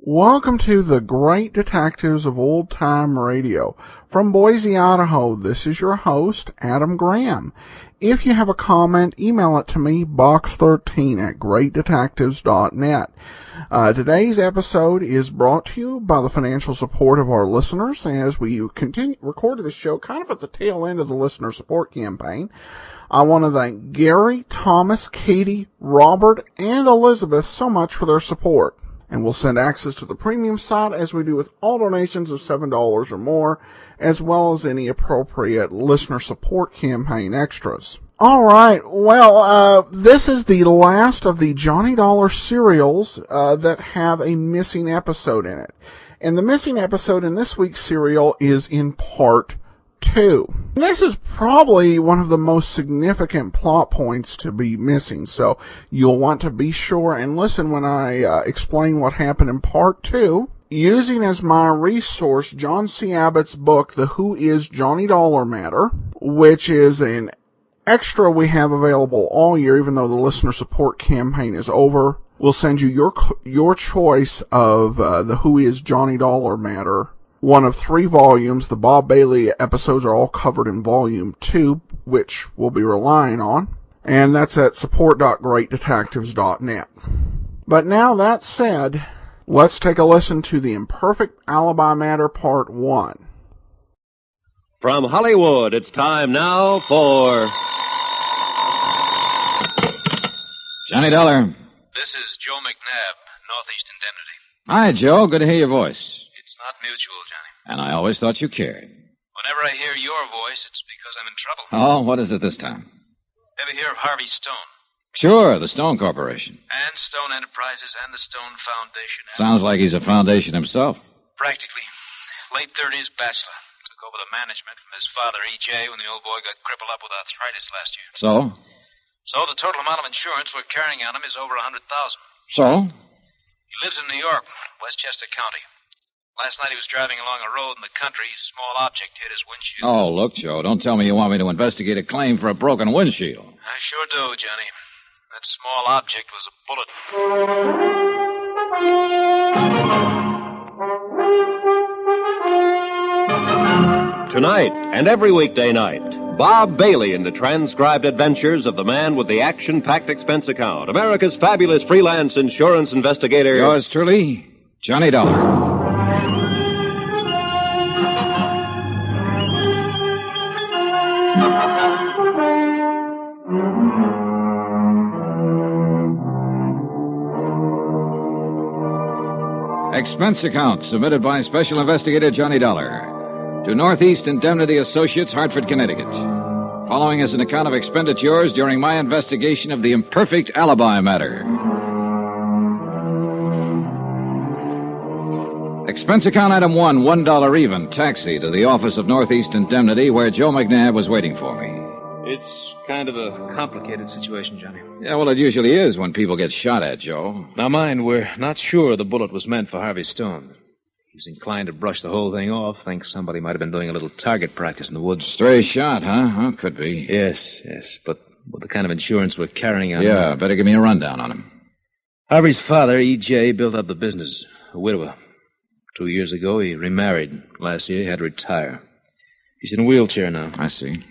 Welcome to the Great Detectives of Old Time Radio. From Boise, Idaho, this is your host, Adam Graham. If you have a comment, email it to me, box13@greatdetectives.net. Today's episode is brought to you by the financial support of our listeners as we recorded the show kind of at the tail end of the listener support campaign. I want to thank Gary, Thomas, Katie, Robert, and Elizabeth so much for their support. And we'll send access to the premium site as we do with all donations of $7 or more, as well as any appropriate listener support campaign extras. All right, well, this is the last of the Johnny Dollar serials that have a missing episode in it. And the missing episode in this week's serial is in part 2. This is probably one of the most significant plot points to be missing, so you'll want to be sure and listen when I explain what happened in part 2, using as my resource John C. Abbott's book, The Who Is Johnny Dollar Matter, which is an extra we have available all year, even though the listener support campaign is over. We'll send you your choice of The Who Is Johnny Dollar Matter, one of 3 volumes. The Bob Bailey episodes are all covered in volume 2, which we'll be relying on. And that's at support.greatdetectives.net. But now that said, let's take a listen to the Imperfect Alibi Matter Part 1. From Hollywood, it's time now for Johnny Dollar. This is Joe McNabb, Northeast Indemnity. Hi, Joe. Good to hear your voice. It's not mutual, Johnny. And I always thought you cared. Whenever I hear your voice, it's because I'm in trouble. Oh, what is it this time? Ever hear of Harvey Stone? Sure, the Stone Corporation. And Stone Enterprises and the Stone Foundation. Sounds like he's a foundation himself. Practically. Late 30s, bachelor. Took over the management from his father, E.J., when the old boy got crippled up with arthritis last year. So the total amount of insurance we're carrying on him is over $100,000. So? He lives in New York, Westchester County. Last night he was driving along a road in the country. A small object hit his windshield. Oh, look, Joe, don't tell me you want me to investigate a claim for a broken windshield. I sure do, Johnny. That small object was a bullet. Tonight and every weekday night, Bob Bailey in the transcribed adventures of the man with the action-packed expense account, America's fabulous freelance insurance investigator. Yours truly, Johnny Dollar. Expense account submitted by Special Investigator Johnny Dollar to Northeast Indemnity Associates, Hartford, Connecticut. Following is an account of expenditures during my investigation of the Imperfect Alibi matter. Expense account item 1, $1 even, taxi to the office of Northeast Indemnity where Joe McNabb was waiting for me. It's kind of a complicated situation, Johnny. Yeah, well, it usually is when people get shot at, Joe. Now, mind, we're not sure the bullet was meant for Harvey Stone. He's inclined to brush the whole thing off. Thinks somebody might have been doing a little target practice in the woods. Stray shot, huh? Oh, could be. Yes. But with the kind of insurance we're carrying on... Yeah, better give me a rundown on him. Harvey's father, E.J., built up the business. A widower. 2 years ago, he remarried. Last year, he had to retire. He's in a wheelchair now. I see.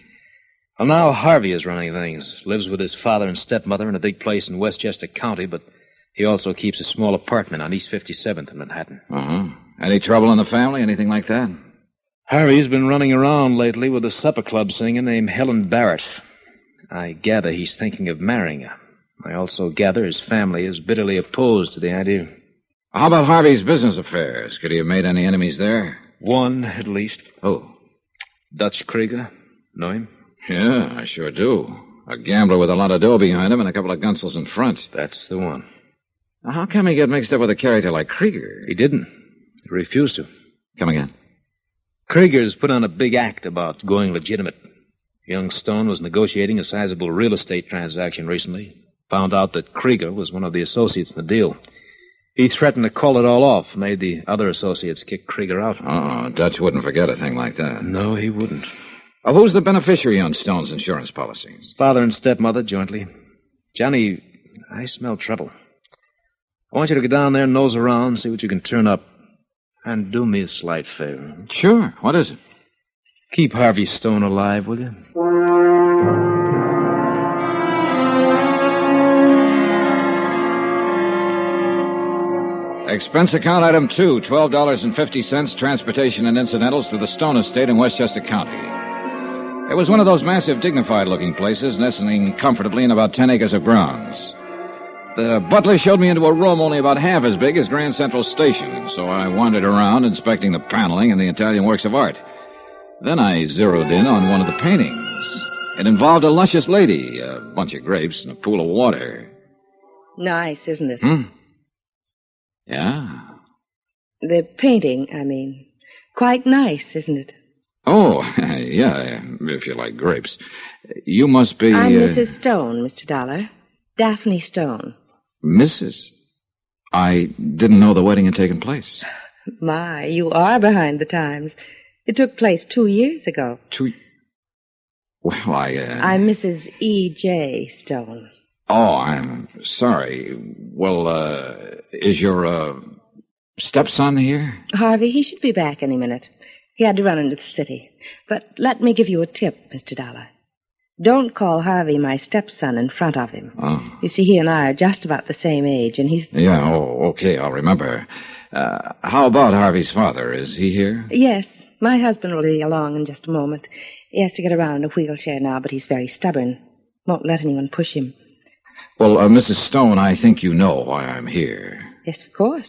Well, now Harvey is running things. Lives with his father and stepmother in a big place in Westchester County, but he also keeps a small apartment on East 57th in Manhattan. Uh-huh. Any trouble in the family? Anything like that? Harvey's been running around lately with a supper club singer named Helen Barrett. I gather he's thinking of marrying her. I also gather his family is bitterly opposed to the idea. How about Harvey's business affairs? Could he have made any enemies there? One, at least. Who? Dutch Krieger. Know him? Yeah, I sure do. A gambler with a lot of dough behind him and a couple of gunsels in front. That's the one. Now, how come he got mixed up with a character like Krieger? He didn't. He refused to. Come again. Krieger's put on a big act about going legitimate. Young Stone was negotiating a sizable real estate transaction recently. Found out that Krieger was one of the associates in the deal. He threatened to call it all off, made the other associates kick Krieger out. Oh, Dutch wouldn't forget a thing like that. No, he wouldn't. Who's the beneficiary on Stone's insurance policies? Father and stepmother jointly. Johnny, I smell trouble. I want you to go down there and nose around, see what you can turn up. And do me a slight favor. Sure. What is it? Keep Harvey Stone alive, will you? Expense account item 2, $12.50, transportation and incidentals to the Stone estate in Westchester County. It was one of those massive, dignified-looking places, nestling comfortably in about 10 acres of grounds. The butler showed me into a room only about half as big as Grand Central Station, so I wandered around inspecting the paneling and the Italian works of art. Then I zeroed in on one of the paintings. It involved a luscious lady, a bunch of grapes, and a pool of water. Nice, isn't it? Yeah. The painting, I mean. Quite nice, isn't it? Oh, yeah, if you like grapes. You must be... I'm Mrs. Stone, Mr. Dollar. Daphne Stone. Mrs.? I didn't know the wedding had taken place. My, you are behind the times. It took place 2 years ago. Well, I'm Mrs. E.J. Stone. Oh, I'm sorry. Well, is your, stepson here? Harvey, he should be back any minute. He had to run into the city. But let me give you a tip, Mr. Dollar. Don't call Harvey my stepson in front of him. Oh. You see, he and I are just about the same age, and he's... Yeah, okay, I'll remember. How about Harvey's father? Is he here? Yes, my husband will be along in just a moment. He has to get around in a wheelchair now, but he's very stubborn. Won't let anyone push him. Well, Mrs. Stone, I think you know why I'm here. Yes, of course.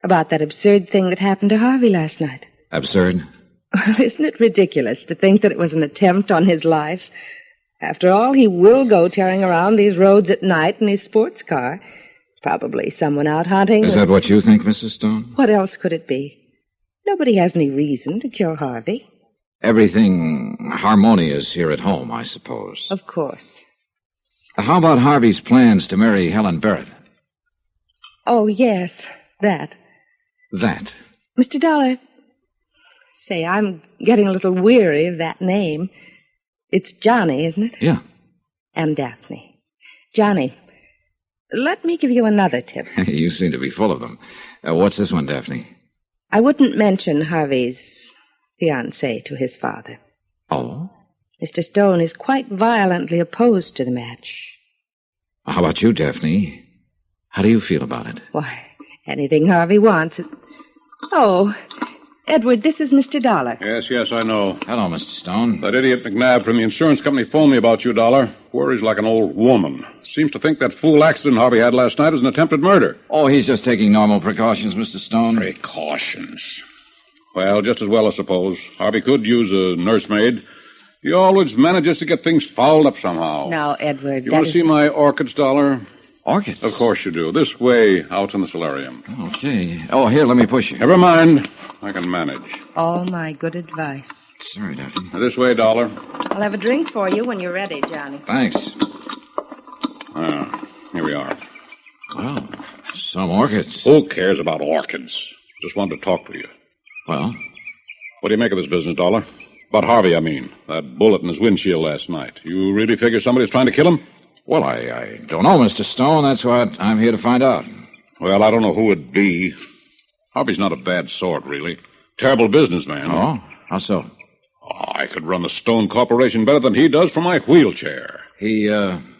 About that absurd thing that happened to Harvey last night. Absurd? Isn't it ridiculous to think that it was an attempt on his life? After all, he will go tearing around these roads at night in his sports car. Probably someone out hunting. Is that what you think, Mrs. Stone? What else could it be? Nobody has any reason to kill Harvey. Everything harmonious here at home, I suppose. Of course. How about Harvey's plans to marry Helen Barrett? Oh, yes, that. That? Mr. Dollar, say, I'm getting a little weary of that name. It's Johnny, isn't it? Yeah. And Daphne. Johnny, let me give you another tip. You seem to be full of them. What's this one, Daphne? I wouldn't mention Harvey's fiancée to his father. Oh? Mr. Stone is quite violently opposed to the match. How about you, Daphne? How do you feel about it? Why, anything Harvey wants. Oh, Edward, this is Mr. Dollar. Yes, I know. Hello, Mr. Stone. That idiot McNabb from the insurance company phoned me about you, Dollar. Worries like an old woman. Seems to think that fool accident Harvey had last night was an attempted murder. Oh, he's just taking normal precautions, Mr. Stone. Precautions? Well, just as well, I suppose. Harvey could use a nursemaid. He always manages to get things fouled up somehow. Now, Edward, You want to see my orchids, Dollar? Orchids? Of course you do. This way, out in the solarium. Okay. Oh, here, let me push you. Never mind. I can manage. All my good advice. Sorry, Daphne. This way, Dollar. I'll have a drink for you when you're ready, Johnny. Thanks. Here we are. Well, some orchids. Who cares about orchids? Just wanted to talk with you. Well? What do you make of this business, Dollar? About Harvey, I mean. That bullet in his windshield last night. You really figure somebody's trying to kill him? Well, I don't know, Mr. Stone. That's what I'm here to find out. Well, I don't know who it'd be. Harvey's not a bad sort, really. Terrible businessman. Oh? How so? Oh, I could run the Stone Corporation better than he does from my wheelchair. He,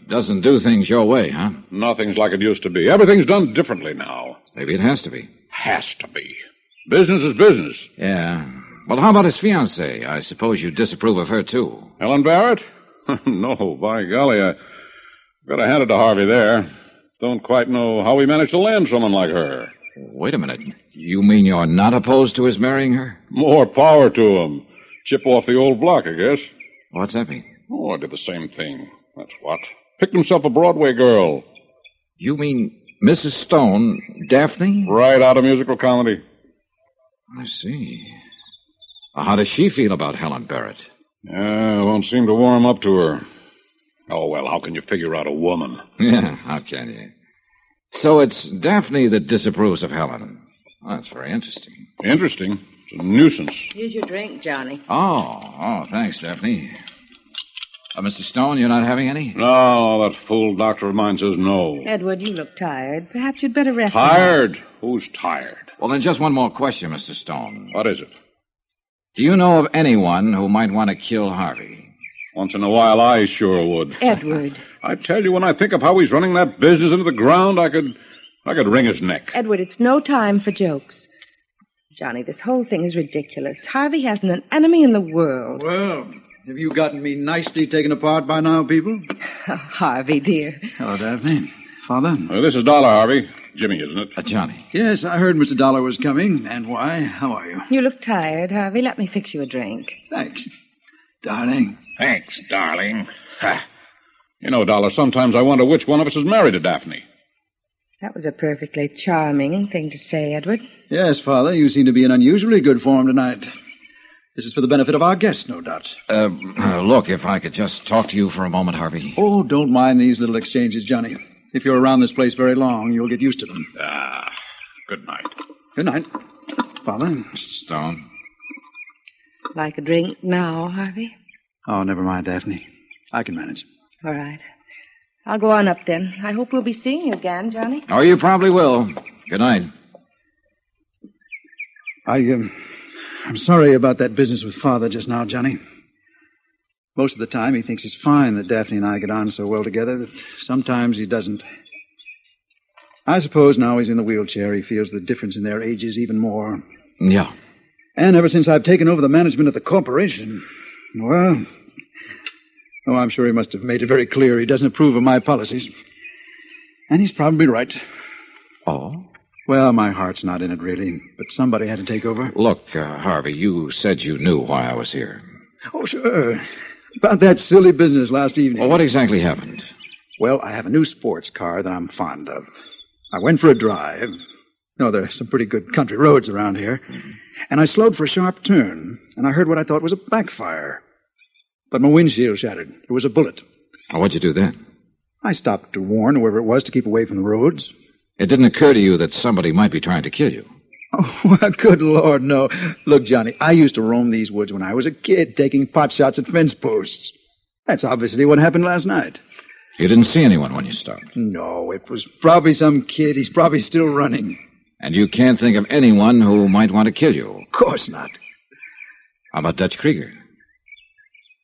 doesn't do things your way, huh? Nothing's like it used to be. Everything's done differently now. Maybe it has to be. Has to be. Business is business. Yeah. Well, how about his fiancée? I suppose you disapprove of her, too. Helen Barrett? No, by golly, I gotta hand it to Harvey there. Don't quite know how he managed to land someone like her. Wait a minute. You mean you're not opposed to his marrying her? More power to him. Chip off the old block, I guess. What's that mean? Oh, I did the same thing. That's what. Picked himself a Broadway girl. You mean Mrs. Stone, Daphne? Right out of musical comedy. I see. Well, how does she feel about Helen Barrett? Won't seem to warm up to her. Oh, well, how can you figure out a woman? Yeah, how can you? So it's Daphne that disapproves of Helen. Well, that's very interesting. Interesting? It's a nuisance. Here's your drink, Johnny. Oh, thanks, Daphne. Mr. Stone, you're not having any? No, that fool doctor of mine says no. Edward, you look tired. Perhaps you'd better rest. Tired? Who's tired? Well, then just one more question, Mr. Stone. What is it? Do you know of anyone who might want to kill Harvey? Once in a while, I sure would. Edward. I tell you, when I think of how he's running that business into the ground, I could wring his neck. Edward, it's no time for jokes. Johnny, this whole thing is ridiculous. Harvey hasn't an enemy in the world. Well, have you gotten me nicely taken apart by now, people? Oh, Harvey, dear. Hello, Daphne. Father? This is Dollar, Harvey. Jimmy, isn't it? Johnny. Yes, I heard Mr. Dollar was coming. And why? How are you? You look tired, Harvey. Let me fix you a drink. Thanks, darling. Thanks, darling. You know, Dollar, sometimes I wonder which one of us is married to Daphne. That was a perfectly charming thing to say, Edward. Yes, Father, you seem to be in unusually good form tonight. This is for the benefit of our guests, no doubt. Look, if I could just talk to you for a moment, Harvey. Oh, don't mind these little exchanges, Johnny. If you're around this place very long, you'll get used to them. Good night. Good night. Father? Mr. Stone. Like a drink now, Harvey? Oh, never mind, Daphne. I can manage. All right. I'll go on up then. I hope we'll be seeing you again, Johnny. Oh, you probably will. Good night. I'm sorry about that business with Father just now, Johnny. Most of the time, he thinks it's fine that Daphne and I get on so well together, but sometimes he doesn't. I suppose now he's in the wheelchair, he feels the difference in their ages even more. Yeah. And ever since I've taken over the management of the corporation, well... Oh, I'm sure he must have made it very clear he doesn't approve of my policies. And he's probably right. Oh? Well, my heart's not in it, really, but somebody had to take over. Look, Harvey, you said you knew why I was here. Oh, sure. About that silly business last evening. Well, what exactly happened? Well, I have a new sports car that I'm fond of. I went for a drive. No, there are some pretty good country roads around here. And I slowed for a sharp turn, and I heard what I thought was a backfire. But my windshield shattered. There was a bullet. Oh, what'd you do then? I stopped to warn whoever it was to keep away from the roads. It didn't occur to you that somebody might be trying to kill you. Oh, well, good Lord, no. Look, Johnny, I used to roam these woods when I was a kid, taking pot shots at fence posts. That's obviously what happened last night. You didn't see anyone when you stopped? No, it was probably some kid. He's probably still running. And you can't think of anyone who might want to kill you? Of course not. How about Dutch Krieger?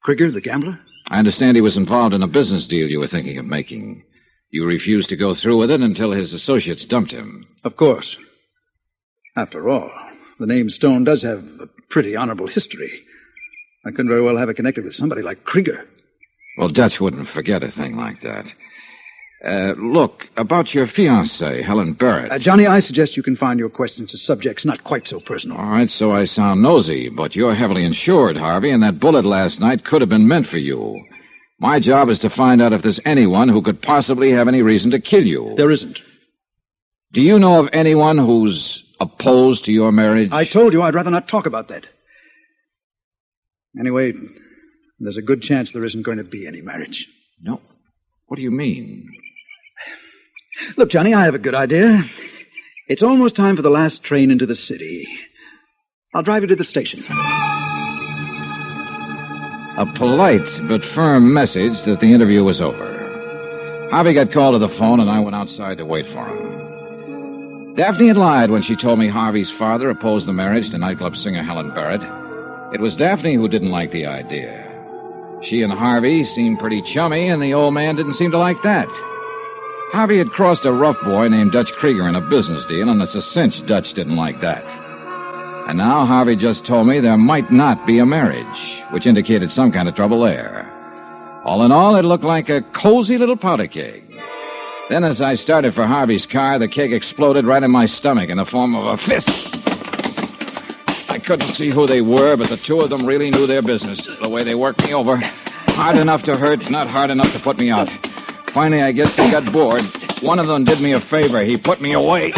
Krieger, the gambler? I understand he was involved in a business deal you were thinking of making. You refused to go through with it until his associates dumped him. Of course. After all, the name Stone does have a pretty honorable history. I couldn't very well have it connected with somebody like Krieger. Well, Dutch wouldn't forget a thing like that. Look, about your fiancée, Helen Barrett. Johnny, I suggest you confine your questions to subjects not quite so personal. All right, so I sound nosy, but you're heavily insured, Harvey, and that bullet last night could have been meant for you. My job is to find out if there's anyone who could possibly have any reason to kill you. There isn't. Do you know of anyone who's opposed to your marriage? I told you I'd rather not talk about that. Anyway, there's a good chance there isn't going to be any marriage. No. What do you mean? Look, Johnny, I have a good idea. It's almost time for the last train into the city. I'll drive you to the station. A polite but firm message that the interview was over. Harvey got called to the phone, and I went outside to wait for him. Daphne had lied when she told me Harvey's father opposed the marriage to nightclub singer Helen Barrett. It was Daphne who didn't like the idea. She and Harvey seemed pretty chummy, and the old man didn't seem to like that. Harvey had crossed a rough boy named Dutch Krieger in a business deal, and it's a cinch Dutch didn't like that. And now Harvey just told me there might not be a marriage, which indicated some kind of trouble there. All in all, it looked like a cozy little powder keg. Then as I started for Harvey's car, the keg exploded right in my stomach in the form of a fist. I couldn't see who they were, but the two of them really knew their business, the way they worked me over. Hard enough to hurt, not hard enough to put me out. Finally, I guess they got bored. One of them did me a favor. He put me away.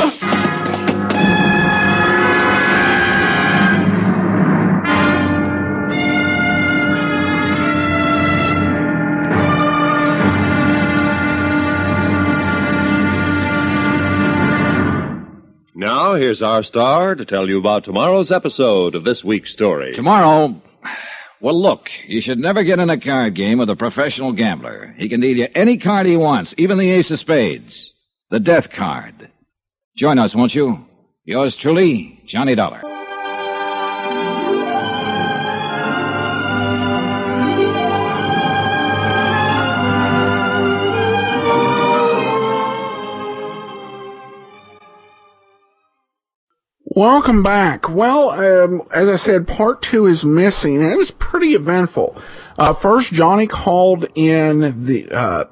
here's our star to tell you about tomorrow's episode of this week's story. Tomorrow, well, look, you should never get in a card game with a professional gambler. He can deal you any card he wants, even the ace of spades. The death card. Join us, won't you? Yours truly, Johnny Dollar. Welcome back. Well, as I said, part 2 is missing, and it was pretty eventful. First, Johnny called in the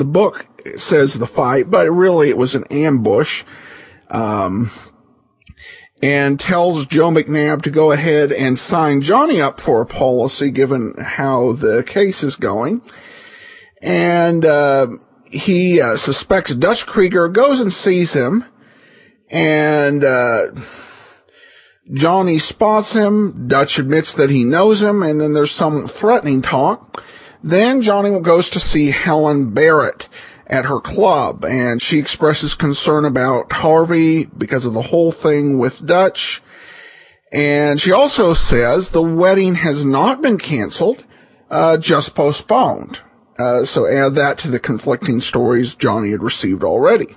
book says the fight, but really it was an ambush, and tells Joe McNabb to go ahead and sign Johnny up for a policy given how the case is going. And, he suspects Dutch Krieger, goes and sees him. And, Johnny spots him. Dutch admits that he knows him, and then there's some threatening talk. Then Johnny goes to see Helen Barrett at her club, and she expresses concern about Harvey because of the whole thing with Dutch. And she also says the wedding has not been canceled, just postponed. So add that to the conflicting stories Johnny had received already.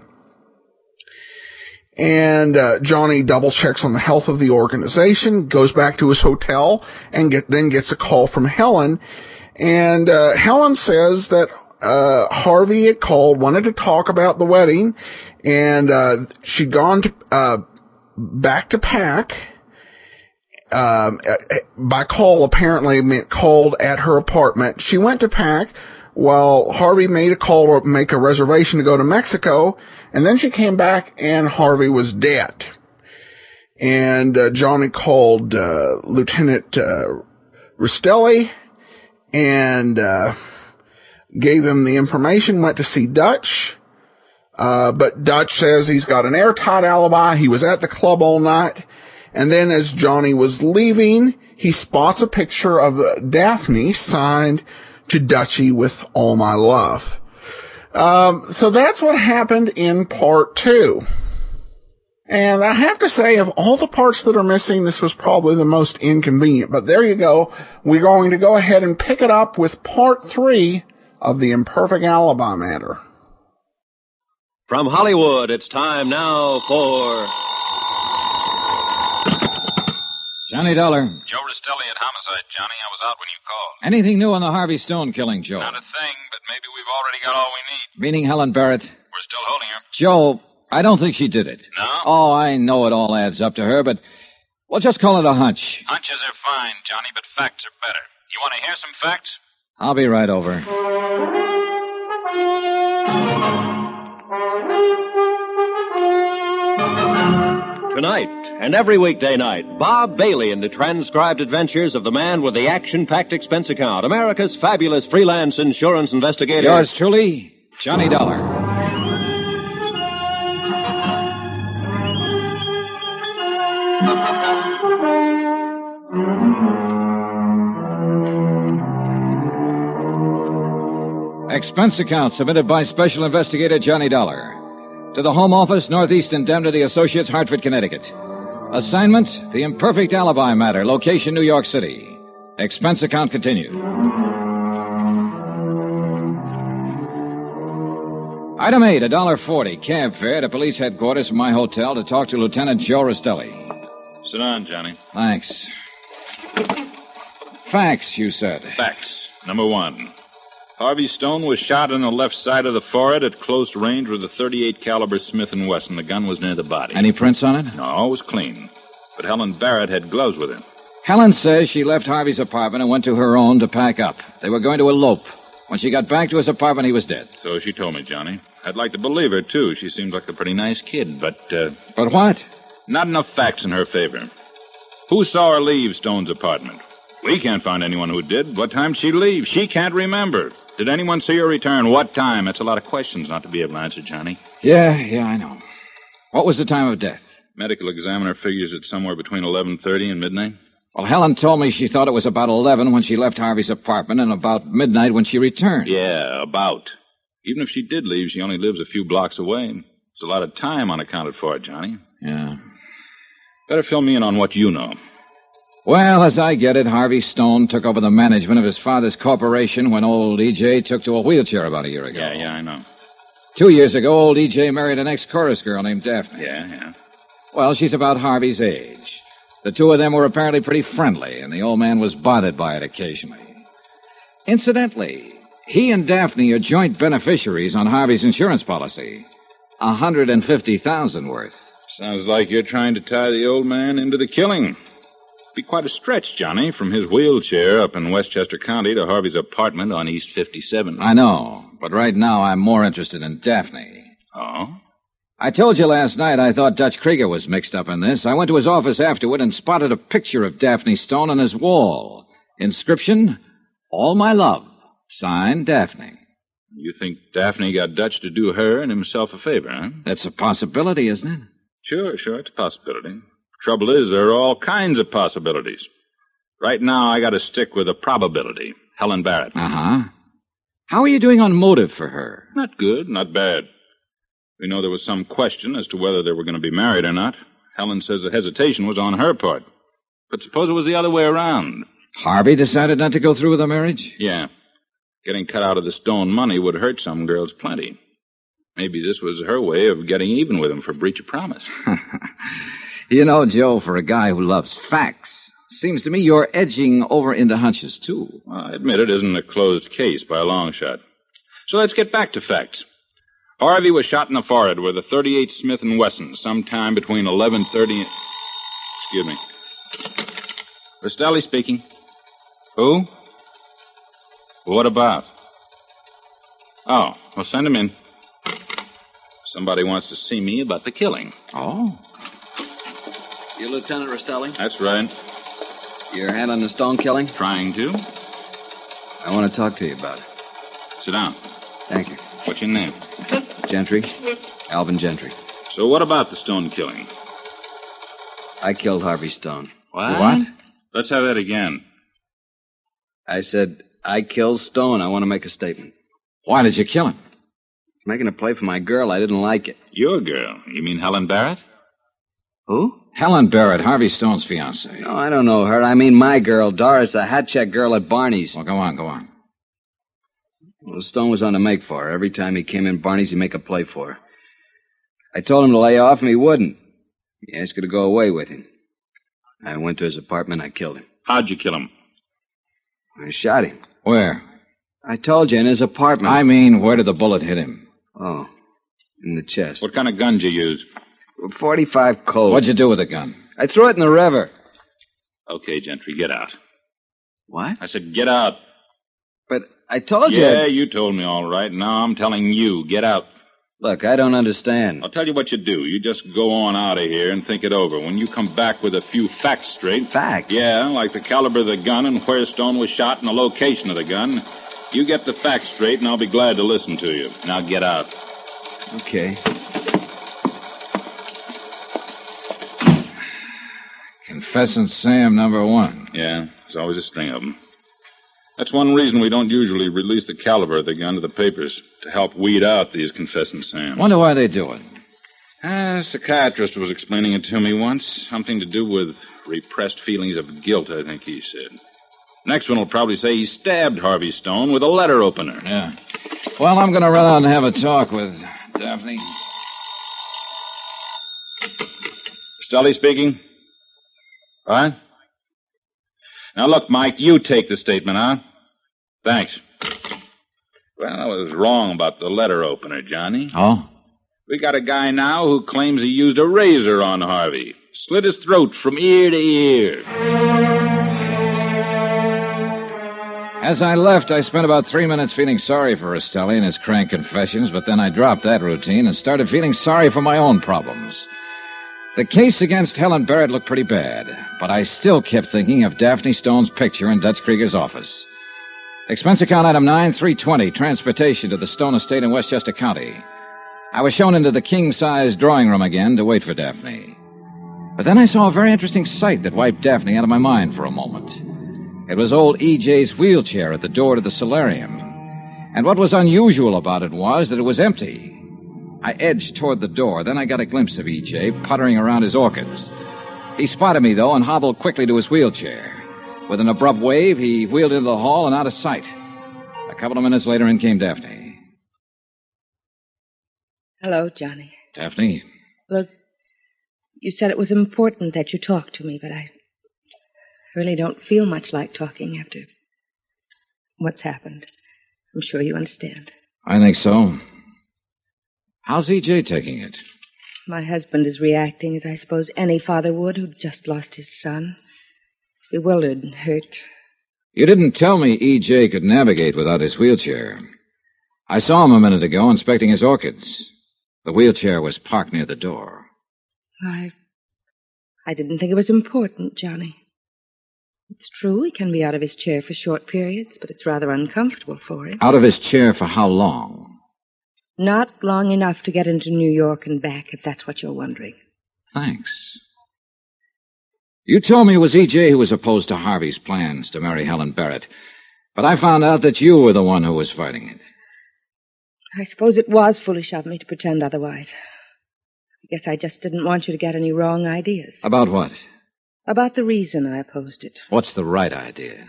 And Johnny double checks on the health of the organization, goes back to his hotel, and then gets a call from Helen. And Helen says that Harvey had called, wanted to talk about the wedding, and she'd gone to back to pack. By call, apparently meant called at her apartment. She went to pack while Harvey made a call to make a reservation to go to Mexico, and then she came back and Harvey was dead. And Johnny called Lieutenant Rustelli and gave him the information, went to see Dutch. But Dutch says he's got an airtight alibi. He was at the club all night. And then as Johnny was leaving, he spots a picture of Daphne signed to Dutchie with all my love. So that's what happened in part 2. And I have to say, of all the parts that are missing, this was probably the most inconvenient. But there you go. We're going to go ahead and pick it up with part 3 of the Imperfect Alibi matter. From Hollywood, it's time now for... Johnny Dollar. Joe Rustelli at Homicide, Johnny. I was out when you called. Anything new on the Harvey Stone killing, Joe? Not a thing, but maybe we've already got all we need. Meaning Helen Barrett? We're still holding her. Joe, I don't think she did it. No? Oh, I know it all adds up to her, but we'll just call it a hunch. Hunches are fine, Johnny, but facts are better. You want to hear some facts? I'll be right over. Tonight and every weekday night, Bob Bailey in the transcribed adventures of the man with the action-packed expense account, America's fabulous freelance insurance investigator. Yours truly, Johnny Dollar. Expense account submitted by Special Investigator Johnny Dollar. To the Home Office, Northeast Indemnity Associates, Hartford, Connecticut. Assignment, the Imperfect Alibi matter, location New York City. Expense account continued. Item 8, $1.40, cab fare to police headquarters from my hotel to talk to Lieutenant Joe Rustelli. Sit down, Johnny. Thanks. Facts, you said. Facts. Number 1. Harvey Stone was shot on the left side of the forehead at close range with a .38 caliber Smith & Wesson. The gun was near the body. Any prints on it? No, it was clean. But Helen Barrett had gloves with her. Helen says she left Harvey's apartment and went to her own to pack up. They were going to elope. When she got back to his apartment, he was dead. So she told me, Johnny. I'd like to believe her, too. She seems like a pretty nice kid, but... But what? Not enough facts in her favor. Who saw her leave Stone's apartment? We can't find anyone who did. What time did she leave? She can't remember. Did anyone see her return? What time? That's a lot of questions not to be able to answer, Johnny. Yeah, I know. What was the time of death? Medical examiner figures it's somewhere between 11:30 and midnight. Well, Helen told me she thought it was about 11 when she left Harvey's apartment and about midnight when she returned. Yeah, about. Even if she did leave, she only lives a few blocks away. It's a lot of time unaccounted for, Johnny. Yeah. Better fill me in on what you know. Well, as I get it, Harvey Stone took over the management of his father's corporation when old E.J. took to a wheelchair about a year ago. Yeah, I know. 2 years ago, old E.J. married an ex-chorus girl named Daphne. Yeah. Well, she's about Harvey's age. The two of them were apparently pretty friendly, and the old man was bothered by it occasionally. Incidentally, he and Daphne are joint beneficiaries on Harvey's insurance policy. $150,000 worth. Sounds like you're trying to tie the old man into the killing. Be quite a stretch, Johnny, from his wheelchair up in Westchester County to Harvey's apartment on East 57. I know, but right now I'm more interested in Daphne. Oh? I told you last night I thought Dutch Krieger was mixed up in this. I went to his office afterward and spotted a picture of Daphne Stone on his wall. Inscription, All My Love. Signed, Daphne. You think Daphne got Dutch to do her and himself a favor, huh? That's a possibility, isn't it? Sure, it's a possibility. Trouble is, there are all kinds of possibilities. Right now, I gotta stick with a probability. Helen Barrett. Uh-huh. How are you doing on motive for her? Not good, not bad. We know there was some question as to whether they were going to be married or not. Helen says the hesitation was on her part. But suppose it was the other way around. Harvey decided not to go through with the marriage? Yeah. Getting cut out of the Stone money would hurt some girls plenty. Maybe this was her way of getting even with him for breach of promise. You know, Joe, for a guy who loves facts, seems to me you're edging over into hunches, too. Well, I admit it isn't a closed case by a long shot. So let's get back to facts. Harvey was shot in the forehead with a .38 Smith & Wesson sometime between 11:30 and... Excuse me. Rostelli speaking. Who? What about? Oh, well, send him in. Somebody wants to see me about the killing. Oh? You Lieutenant Rostelli? That's right. You're handling the Stone killing? Trying to. I want to talk to you about it. Sit down. Thank you. What's your name? Gentry. Alvin Gentry. So what about the Stone killing? I killed Harvey Stone. What? Let's have that again. I said, I killed Stone. I want to make a statement. Why did you kill him? Making a play for my girl. I didn't like it. Your girl? You mean Helen Barrett? Who? Helen Barrett, Harvey Stone's fiancée. No, I don't know her. I mean my girl, Doris, the hat check girl at Barney's. Well, go on. Well, Stone was on the make for her. Every time he came in Barney's, he'd make a play for her. I told him to lay off, and he wouldn't. He asked her to go away with him. I went to his apartment, I killed him. How'd you kill him? I shot him. Where? I told you, in his apartment. I mean, where did the bullet hit him? Oh, in the chest. What kind of gun did you use? 45 Colt. What'd you do with the gun? I threw it in the river. Okay, Gentry, get out. What? I said get out. But I told you. Yeah, you told me all right. Now I'm telling you, get out. Look, I don't understand. I'll tell you what you do. You just go on out of here and think it over. When you come back with a few facts straight... Facts? Yeah, like the caliber of the gun and where Stone was shot and the location of the gun. You get the facts straight and I'll be glad to listen to you. Now get out. Okay. Confessing Sam number 1. Yeah, there's always a string of them. That's one reason we don't usually release the caliber of the gun to the papers, to help weed out these confessing Sams. Wonder why they do it. A psychiatrist was explaining it to me once. Something to do with repressed feelings of guilt, I think he said. Next one will probably say he stabbed Harvey Stone with a letter opener. Yeah. Well, I'm going to run out and have a talk with Daphne. Stully speaking. What? Now, look, Mike, you take the statement, huh? Thanks. Well, I was wrong about the letter opener, Johnny. Oh? We got a guy now who claims he used a razor on Harvey. Slit his throat from ear to ear. As I left, I spent about 3 minutes feeling sorry for Rostelli and his crank confessions, but then I dropped that routine and started feeling sorry for my own problems. The case against Helen Barrett looked pretty bad, but I still kept thinking of Daphne Stone's picture in Dutch Krieger's office. Expense account item 9320, transportation to the Stone estate in Westchester County. I was shown into the king-size drawing room again to wait for Daphne. But then I saw a very interesting sight that wiped Daphne out of my mind for a moment. It was old E.J.'s wheelchair at the door to the solarium. And what was unusual about it was that it was empty. I edged toward the door. Then I got a glimpse of E.J. puttering around his orchids. He spotted me, though, and hobbled quickly to his wheelchair. With an abrupt wave, he wheeled into the hall and out of sight. A couple of minutes later, in came Daphne. Hello, Johnny. Daphne? Well, you said it was important that you talk to me, but I really don't feel much like talking after what's happened. I'm sure you understand. I think so. How's E.J. taking it? My husband is reacting as I suppose any father would who'd just lost his son. He's bewildered and hurt. You didn't tell me E.J. could navigate without his wheelchair. I saw him a minute ago inspecting his orchids. The wheelchair was parked near the door. I didn't think it was important, Johnny. It's true he can be out of his chair for short periods, but it's rather uncomfortable for him. Out of his chair for how long? Not long enough to get into New York and back, if that's what you're wondering. Thanks. You told me it was E.J. who was opposed to Harvey's plans to marry Helen Barrett, but I found out that you were the one who was fighting it. I suppose it was foolish of me to pretend otherwise. I guess I just didn't want you to get any wrong ideas. About what? About the reason I opposed it. What's the right idea?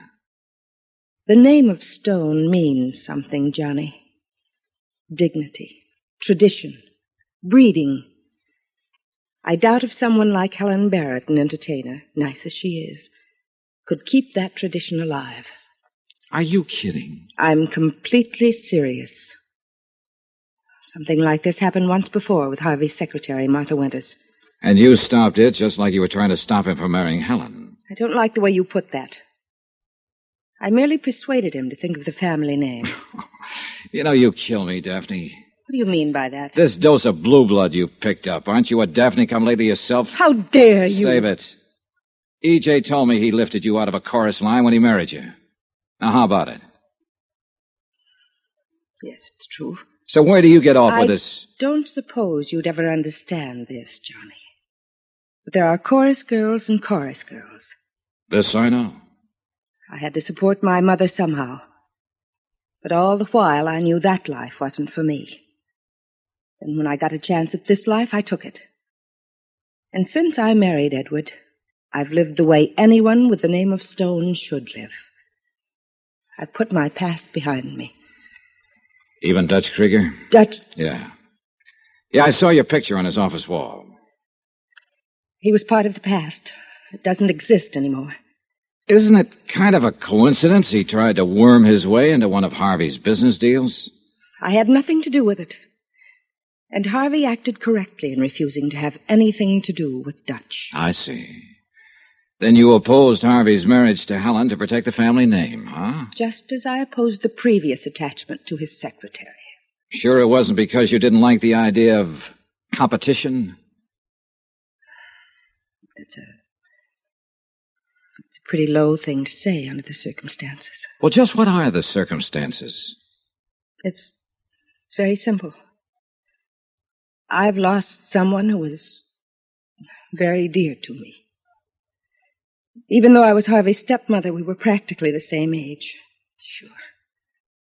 The name of Stone means something, Johnny. Dignity, tradition, breeding. I doubt if someone like Helen Barrett, an entertainer, nice as she is, could keep that tradition alive. Are you kidding? I'm completely serious. Something like this happened once before with Harvey's secretary, Martha Winters. And you stopped it just like you were trying to stop him from marrying Helen. I don't like the way you put that. I merely persuaded him to think of the family name. You know, you kill me, Daphne. What do you mean by that? This dose of blue blood you picked up. Aren't you a Daphne come lately yourself? How dare you? Save it. E.J. told me he lifted you out of a chorus line when he married you. Now, how about it? Yes, it's true. So where do you get off with this? I don't suppose you'd ever understand this, Johnny. But there are chorus girls and chorus girls. This I know. I had to support my mother somehow. But all the while, I knew that life wasn't for me. And when I got a chance at this life, I took it. And since I married Edward, I've lived the way anyone with the name of Stone should live. I've put my past behind me. Even Dutch Krieger? Dutch? Yeah. Yeah, I saw your picture on his office wall. He was part of the past. It doesn't exist anymore. Isn't it kind of a coincidence he tried to worm his way into one of Harvey's business deals? I had nothing to do with it. And Harvey acted correctly in refusing to have anything to do with Dutch. I see. Then you opposed Harvey's marriage to Helen to protect the family name, huh? Just as I opposed the previous attachment to his secretary. Sure it wasn't because you didn't like the idea of competition? It's a pretty low thing to say under the circumstances. Well, just what are the circumstances? It's very simple. I've lost someone who was very dear to me. Even though I was Harvey's stepmother, we were practically the same age. Sure.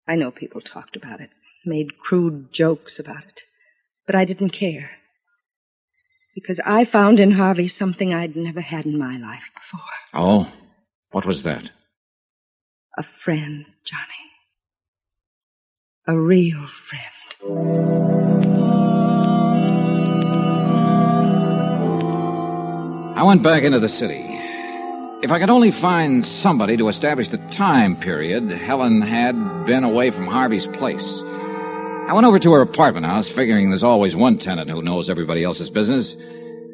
I know people talked about it, made crude jokes about it. But I didn't care. Because I found in Harvey something I'd never had in my life before. Oh? What was that? A friend, Johnny. A real friend. I went back into the city. If I could only find somebody to establish the time period Helen had been away from Harvey's place. I went over to her apartment house, figuring there's always one tenant who knows everybody else's business.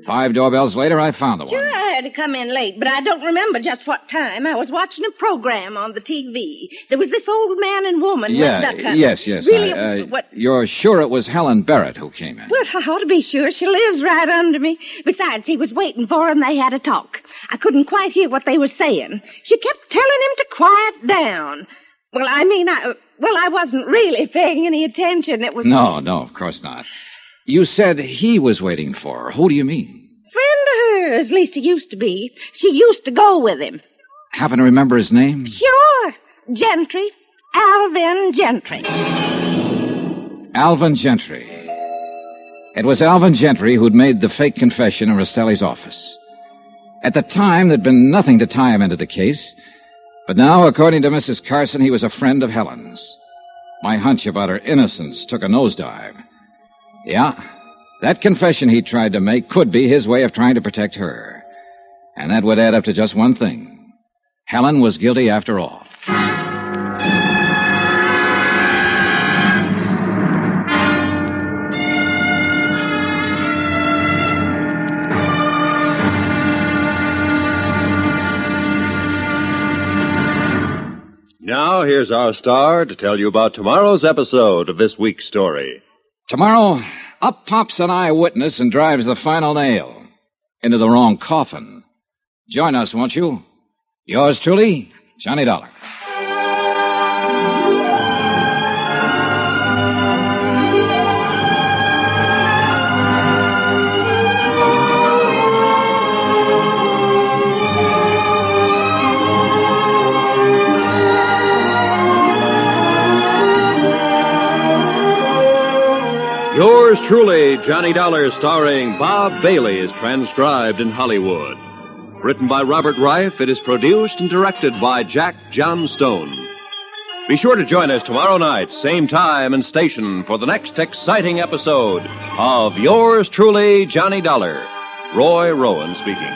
5 doorbells later, I found the one. Sure, I had to come in late, but I don't remember just what time. I was watching a program on the TV. There was this old man and woman. Yes. Really, what? You're sure it was Helen Barrett who came in? Well, I ought to be sure. She lives right under me. Besides, he was waiting for her and they had a talk. I couldn't quite hear what they were saying. She kept telling him to quiet down. Well, I wasn't really paying any attention. It was... No, of course not. You said he was waiting for her. Who do you mean? Friend of hers. At least he used to be. She used to go with him. Happen to remember his name? Sure. Gentry. Alvin Gentry. Alvin Gentry. It was Alvin Gentry who'd made the fake confession in Rostelli's office. At the time, there'd been nothing to tie him into the case, but now, according to Mrs. Carson, he was a friend of Helen's. My hunch about her innocence took a nosedive. Yeah, that confession he tried to make could be his way of trying to protect her. And that would add up to just one thing. Helen was guilty after all. Now, here's our star to tell you about tomorrow's episode of this week's story. Tomorrow, up pops an eyewitness and drives the final nail into the wrong coffin. Join us, won't you? Yours truly, Johnny Dollar. Yours truly, Johnny Dollar, starring Bob Bailey, is transcribed in Hollywood. Written by Robert Reif, it is produced and directed by Jack John Stone. Be sure to join us tomorrow night, same time and station, for the next exciting episode of Yours truly, Johnny Dollar. Roy Rowan speaking.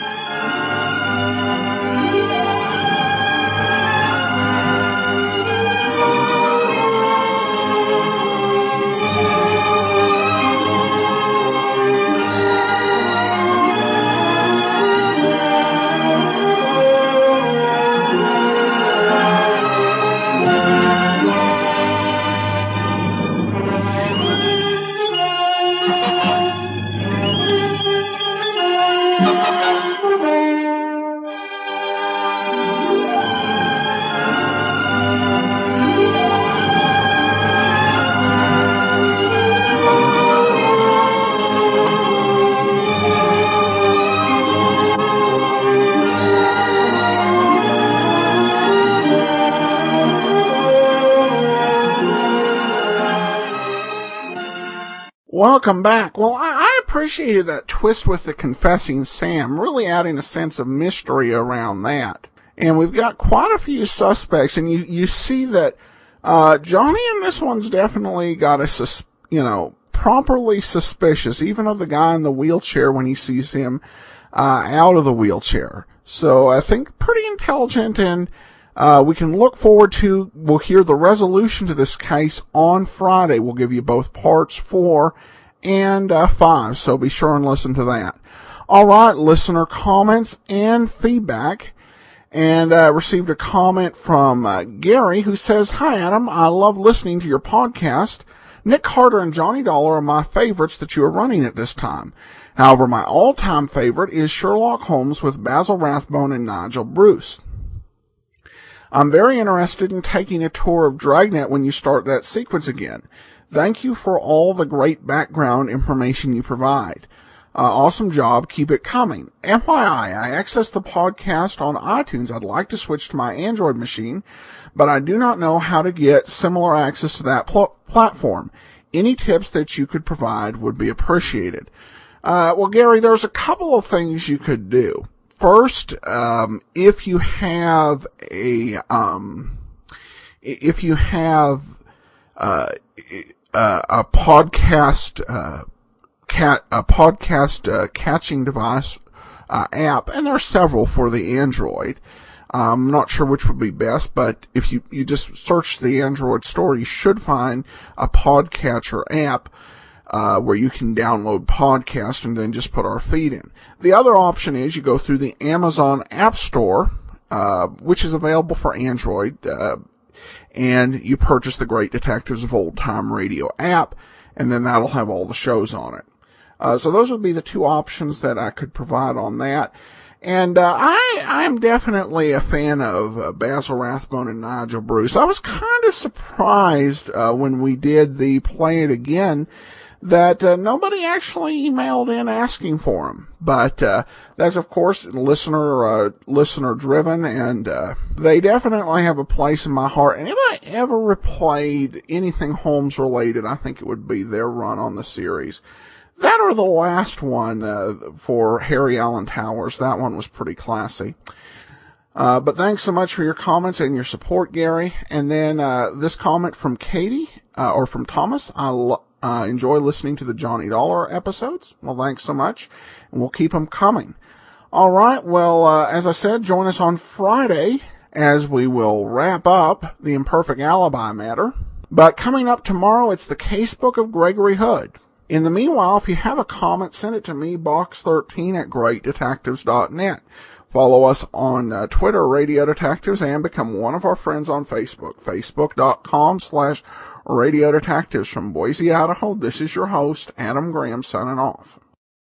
Welcome back. Well, I appreciated that twist with the confessing Sam, really adding a sense of mystery around that. And we've got quite a few suspects, and you see that Johnny in this one's definitely got properly suspicious, even of the guy in the wheelchair when he sees him out of the wheelchair. So I think pretty intelligent, and we can look forward to, we'll hear the resolution to this case on Friday. We'll give you both parts 4 and 5, so be sure and listen to that. All right, listener comments and feedback. And received a comment from Gary, who says, "Hi, Adam. I love listening to your podcast. Nick Carter and Johnny Dollar are my favorites that you are running at this time. However, my all-time favorite is Sherlock Holmes with Basil Rathbone and Nigel Bruce. I'm very interested in taking a tour of Dragnet when you start that sequence again. Thank you for all the great background information you provide. Awesome job. Keep it coming. FYI, I access the podcast on iTunes. I'd like to switch to my Android machine, but I do not know how to get similar access to that platform. Any tips that you could provide would be appreciated." Well, Gary, there's a couple of things you could do. First, if you have a podcast catching device app, and there are several for the Android. I'm not sure which would be best, but if you just search the Android store, you should find a podcatcher app where you can download podcasts and then just put our feed in. The other option is you go through the Amazon App Store, which is available for Android, and you purchase the Great Detectives of Old Time Radio app, and then that'll have all the shows on it. So those would be the two options that I could provide on that. And I'm definitely a fan of Basil Rathbone and Nigel Bruce. I was kind of surprised when we did the Play It Again that nobody actually emailed in asking for them. But that's, of course, listener driven, and they definitely have a place in my heart. And if I ever replayed anything Holmes related, I think it would be their run on the series. That or the last one for Harry Allen Towers. That one was pretty classy. But thanks so much for your comments and your support, Gary. And then this comment from Katie, or from Thomas. I enjoy listening to the Johnny Dollar episodes. Well, thanks so much. And we'll keep them coming. All right. Well, as I said, join us on Friday as we will wrap up the Imperfect Alibi matter. But coming up tomorrow, it's the casebook of Gregory Hood. In the meanwhile, if you have a comment, send it to me, box13@greatdetectives.net. Follow us on Twitter, Radio Detectives, and become one of our friends on Facebook, facebook.com/Radio Detectives. From Boise, Idaho, this is your host, Adam Graham, signing off.